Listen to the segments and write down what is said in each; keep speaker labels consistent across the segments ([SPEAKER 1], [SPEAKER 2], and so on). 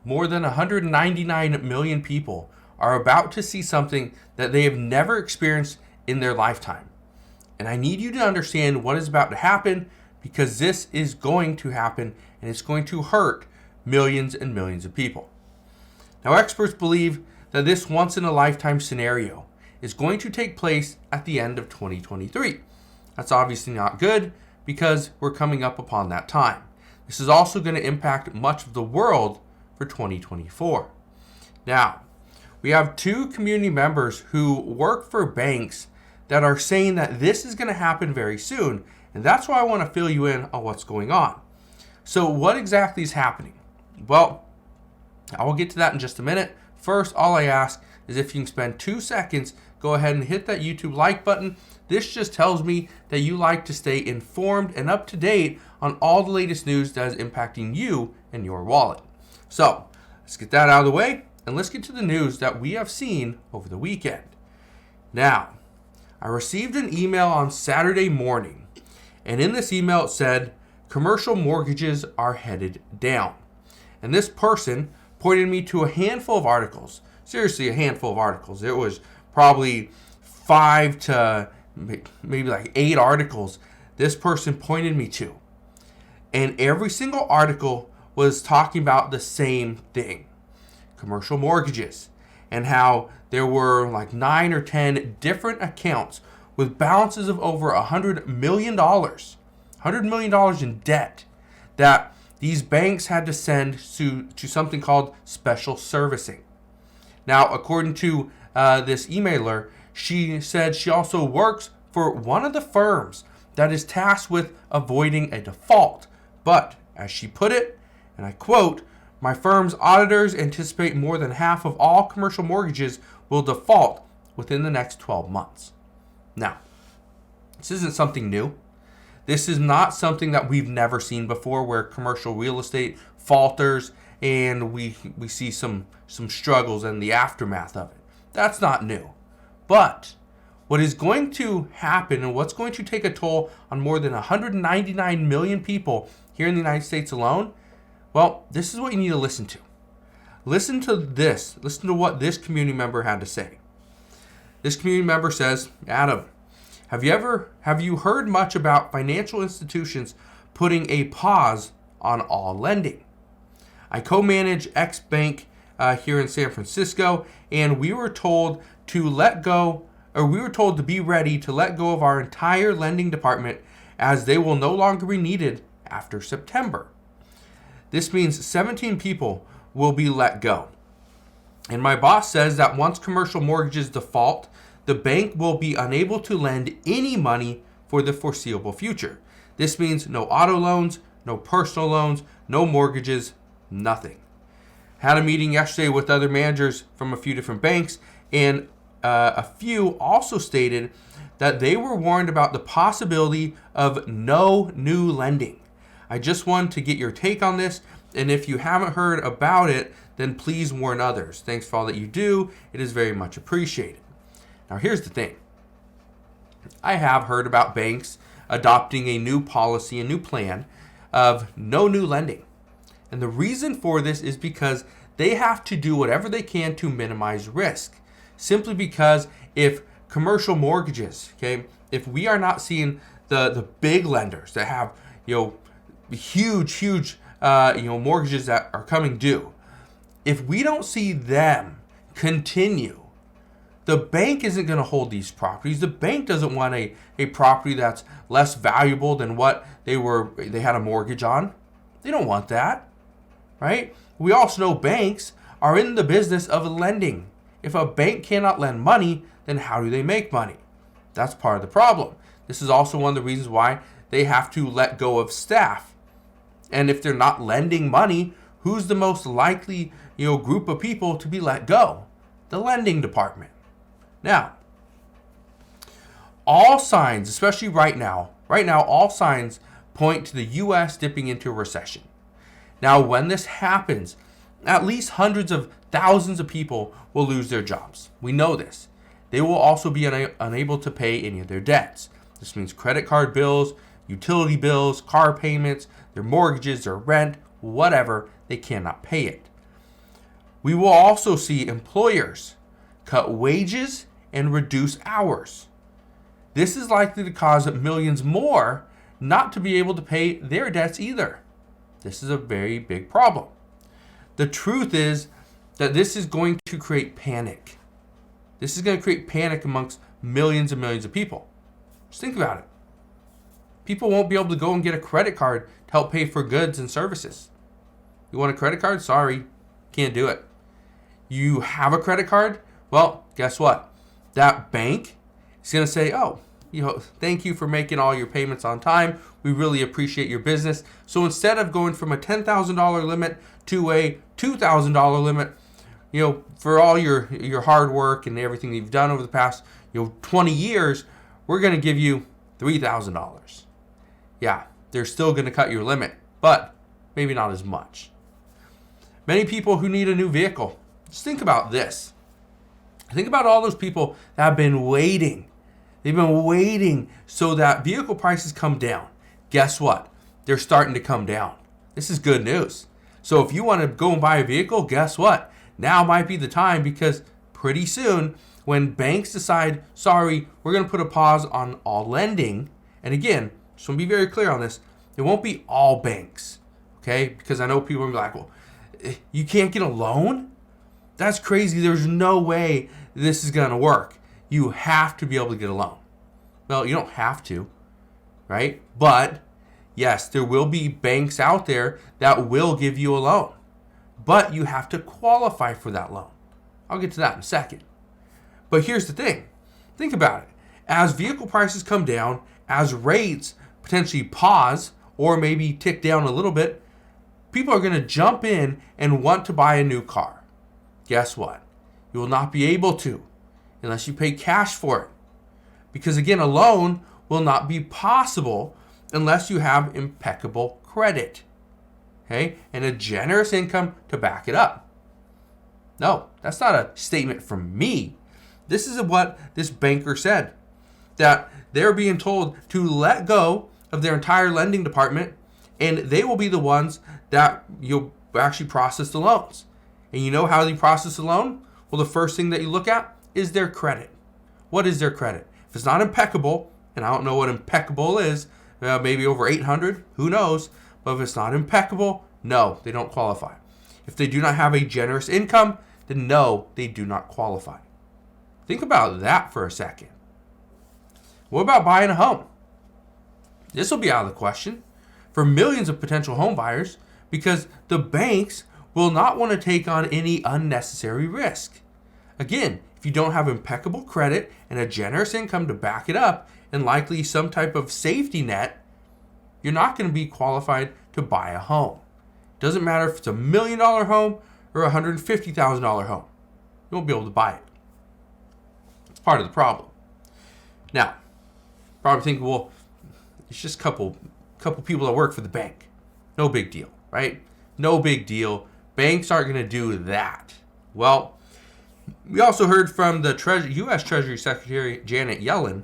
[SPEAKER 1] more than 199 million people are about to see something that they have never experienced in their lifetime. And I need you to understand what is about to happen, because this is going to happen and it's going to hurt millions and millions of people. Now, experts believe that this once-in-a-lifetime scenario is going to take place at the end of 2023. That's obviously not good, because we're coming up upon that time. This is also going to impact much of the world for 2024. Now, we have two community members who work for banks that are saying that this is going to happen very soon, and that's why I want to fill you in on what's going on. So what exactly is happening? Well, I will get to that in just a minute. First, all I ask is if you can spend 2 seconds, go ahead and hit that YouTube like button. This just tells me that you like to stay informed and up to date on all the latest news that is impacting you and your wallet. So let's get that out of the way, and let's get to the news that we have seen over the weekend. Now, I received an email on Saturday morning, and in this email it said, commercial mortgages are headed down. And this person pointed me to a handful of articles. Seriously, a handful of articles. It was probably 5 to maybe like 8 articles this person pointed me to. And every single article was talking about the same thing. Commercial mortgages. And how there were like 9 or 10 different accounts with balances of over $100 million. $100 million in debt that these banks had to send to something called special servicing. Now, according to this emailer, she said she also works for one of the firms that is tasked with avoiding a default. But, as she put it, and I quote, "My firm's auditors anticipate more than half of all commercial mortgages will default within the next 12 months. Now, this isn't something new. This is not something that we've never seen before, where commercial real estate falters and we see some struggles and the aftermath of it. That's not new. But what is going to happen and what's going to take a toll on more than 199 million people here in the United States alone, well, this is what you need to listen to. Listen to this. Listen to what this community member had to say. This community member says, Adam, have you heard much about financial institutions putting a pause on all lending? I co-manage X Bank here in San Francisco, and we were told to be ready to let go of our entire lending department, as they will no longer be needed after September. This means 17 people will be let go. And my boss says that once commercial mortgages default, the bank will be unable to lend any money for the foreseeable future. This means no auto loans, no personal loans, no mortgages, nothing. Had a meeting yesterday with other managers from a few different banks, and a few also stated that they were warned about the possibility of no new lending. I just wanted to get your take on this, and if you haven't heard about it, then please warn others. Thanks for all that you do. It is very much appreciated. Now, here's the thing. I have heard about banks adopting a new policy, a new plan of no new lending. And the reason for this is because they have to do whatever they can to minimize risk. Simply because if commercial mortgages, if we are not seeing the big lenders that have, huge mortgages that are coming due, if we don't see them continue, the bank isn't going to hold these properties. The bank doesn't want a property that's less valuable than what they had a mortgage on. They don't want that, right? We also know banks are in the business of lending. If a bank cannot lend money, then how do they make money? That's part of the problem. This is also one of the reasons why they have to let go of staff. And if they're not lending money, who's the most likely, group of people to be let go? The lending department. Now, all signs, especially right now, all signs point to the U.S. dipping into a recession. Now, when this happens, at least hundreds of thousands of people will lose their jobs. We know this. They will also be unable to pay any of their debts. This means credit card bills, utility bills, car payments, their mortgages, their rent, whatever, they cannot pay it. We will also see employers cut wages and reduce hours. This is likely to cause millions more not to be able to pay their debts either. This is a very big problem. The truth is that this is going to create panic. This is going to create panic amongst millions and millions of people. Just think about it. People won't be able to go and get a credit card to help pay for goods and services. You want a credit card? Sorry, can't do it. You have a credit card? Well, guess what? That bank is going to say, oh, thank you for making all your payments on time. We really appreciate your business. So instead of going from a $10,000 limit to a $2,000 limit, for all your hard work and everything you've done over the past 20 years, we're going to give you $3,000. Yeah, they're still going to cut your limit, but maybe not as much. Many people who need a new vehicle. Just think about this. Think about all those people that have been waiting. They've been waiting so that vehicle prices come down. Guess what? They're starting to come down. This is good news. So if you want to go and buy a vehicle, guess what? Now might be the time, because pretty soon when banks decide, sorry, we're going to put a pause on all lending. And again, just want to be very clear on this. It won't be all banks, okay? Because I know people are like, well, you can't get a loan? That's crazy. There's no way this is going to work. You have to be able to get a loan. Well, you don't have to, right? But yes, there will be banks out there that will give you a loan, but you have to qualify for that loan. I'll get to that in a second. But here's the thing. Think about it. As vehicle prices come down, as rates potentially pause or maybe tick down a little bit, people are going to jump in and want to buy a new car. Guess what? You will not be able to unless you pay cash for it. Because again, a loan will not be possible unless you have impeccable credit, okay, and a generous income to back it up. No, that's not a statement from me. This is what this banker said, that they're being told to let go of their entire lending department, and they will be the ones that you'll actually process the loans. And you know how they process a loan? Well, the first thing that you look at is their credit. What is their credit? If it's not impeccable, and I don't know what impeccable is, maybe over 800, who knows? But if it's not impeccable, no, they don't qualify. If they do not have a generous income, then no, they do not qualify. Think about that for a second. What about buying a home? This will be out of the question for millions of potential home buyers, because the banks will not want to take on any unnecessary risk. Again, if you don't have impeccable credit and a generous income to back it up, and likely some type of safety net, you're not going to be qualified to buy a home. Doesn't matter if it's $1 million home or a $150,000 home. You won't be able to buy it. It's part of the problem. Now, probably think, well, it's just a couple people that work for the bank. No big deal, right? No big deal. Banks aren't going to do that. Well, we also heard from the U.S. Treasury Secretary Janet Yellen.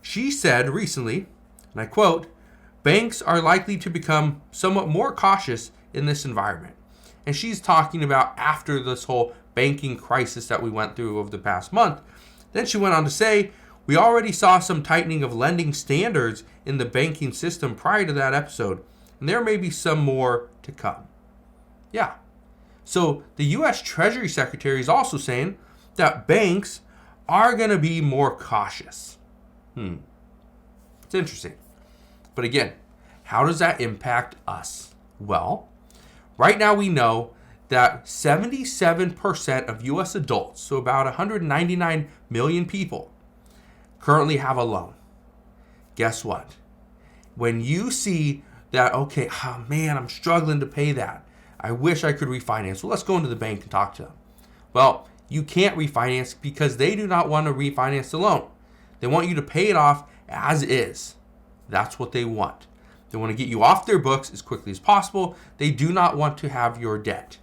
[SPEAKER 1] She said recently, and I quote, "Banks are likely to become somewhat more cautious in this environment." And she's talking about after this whole banking crisis that we went through over the past month. Then she went on to say, "We already saw some tightening of lending standards in the banking system prior to that episode, and there may be some more to come." Yeah. So the U.S. Treasury Secretary is also saying that banks are going to be more cautious. It's interesting. But again, how does that impact us? Well, right now we know that 77% of U.S. adults, so about 199 million people, currently have a loan. Guess what? When you see that, okay, oh man, I'm struggling to pay that. I wish I could refinance. Well, let's go into the bank and talk to them. Well, you can't refinance because they do not want to refinance the loan. They want you to pay it off as is. That's what they want. They want to get you off their books as quickly as possible. They do not want to have your debt,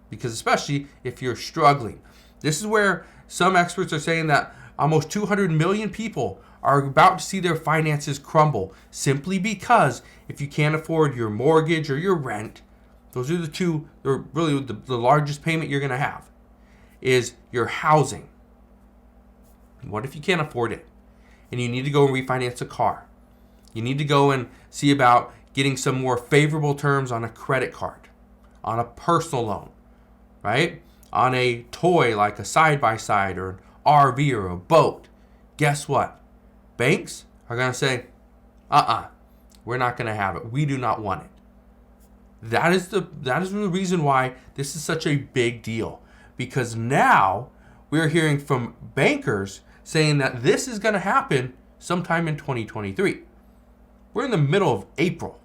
[SPEAKER 1] because especially if you're struggling. This is where some experts are saying that almost 200 million people are about to see their finances crumble simply because if you can't afford your mortgage or your rent, Those are the two, or really the largest payment you're going to have, is your housing. What if you can't afford it and you need to go and refinance a car? You need to go and see about getting some more favorable terms on a credit card, on a personal loan, right? On a toy like a side-by-side or an RV or a boat. Guess what? Banks are going to say, we're not going to have it. We do not want it. That is the reason why this is such a big deal. Because now we're hearing from bankers saying that this is going to happen sometime in 2023. We're in the middle of April.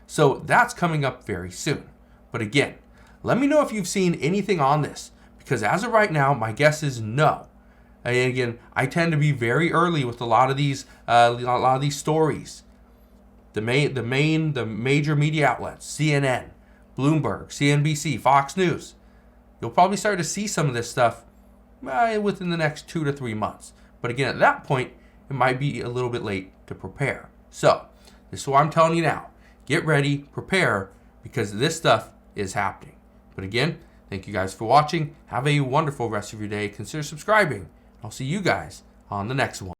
[SPEAKER 1] So that's coming up very soon. But again, let me know if you've seen anything on this, because as of right now, my guess is no. And again, I tend to be very early with a lot of these stories. The major media outlets, CNN, Bloomberg, CNBC, Fox News. You'll probably start to see some of this stuff within the next 2 to 3 months. But again, at that point, it might be a little bit late to prepare. So, this is what I'm telling you now. Get ready, prepare, because this stuff is happening. But again, thank you guys for watching. Have a wonderful rest of your day. Consider subscribing. I'll see you guys on the next one.